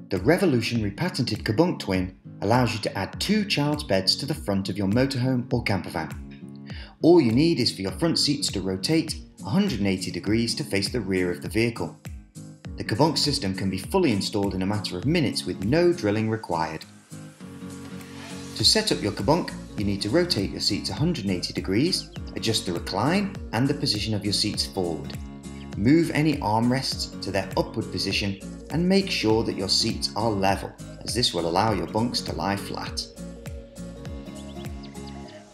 The revolutionary patented Cabbunk Twin allows you to add 2 child's beds to the front of your motorhome or campervan. All you need is for your front seats to rotate 180 degrees to face the rear of the vehicle. The Cabbunk system can be fully installed in a matter of minutes with no drilling required. To set up your Cabbunk, you need to rotate your seats 180 degrees, adjust the recline and the position of your seats forward. Move any armrests to their upward position and make sure that your seats are level, as this will allow your bunks to lie flat.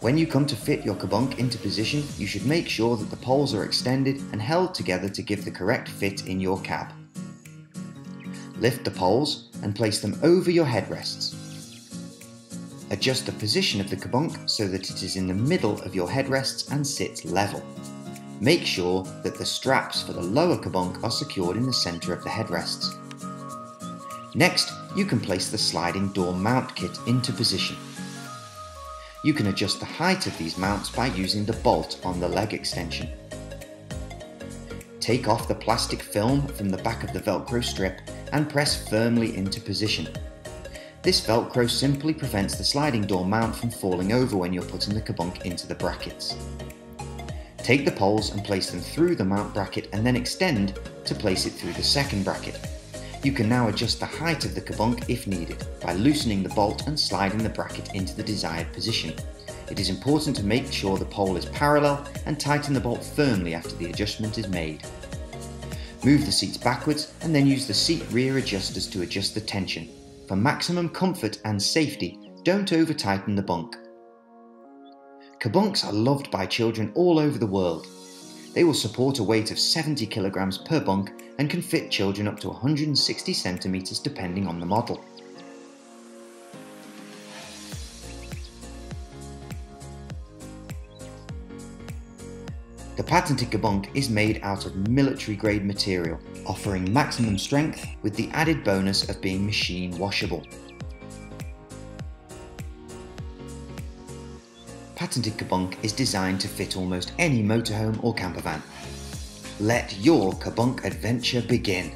When you come to fit your Cabbunk into position, you should make sure that the poles are extended and held together to give the correct fit in your cab. Lift the poles and place them over your headrests. Adjust the position of the Cabbunk so that it is in the middle of your headrests and sits level. Make sure that the straps for the lower Cabbunk are secured in the centre of the headrests. Next, you can place the sliding door mount kit into position. You can adjust the height of these mounts by using the bolt on the leg extension. Take off the plastic film from the back of the Velcro strip and press firmly into position. This Velcro simply prevents the sliding door mount from falling over when you're putting the Cabbunk into the brackets. Take the poles and place them through the mount bracket and then extend to place it through the second bracket. You can now adjust the height of the Cabbunk if needed by loosening the bolt and sliding the bracket into the desired position. It is important to make sure the pole is parallel and tighten the bolt firmly after the adjustment is made. Move the seats backwards and then use the seat rear adjusters to adjust the tension. For maximum comfort and safety, don't over-tighten the bunk. Cabbunks are loved by children all over the world. They will support a weight of 70 kilograms per bunk and can fit children up to 160 centimeters depending on the model. The patented Cabbunk is made out of military-grade material, offering maximum strength with the added bonus of being machine washable. Patented Cabbunk is designed to fit almost any motorhome or campervan. Let your Cabbunk adventure begin!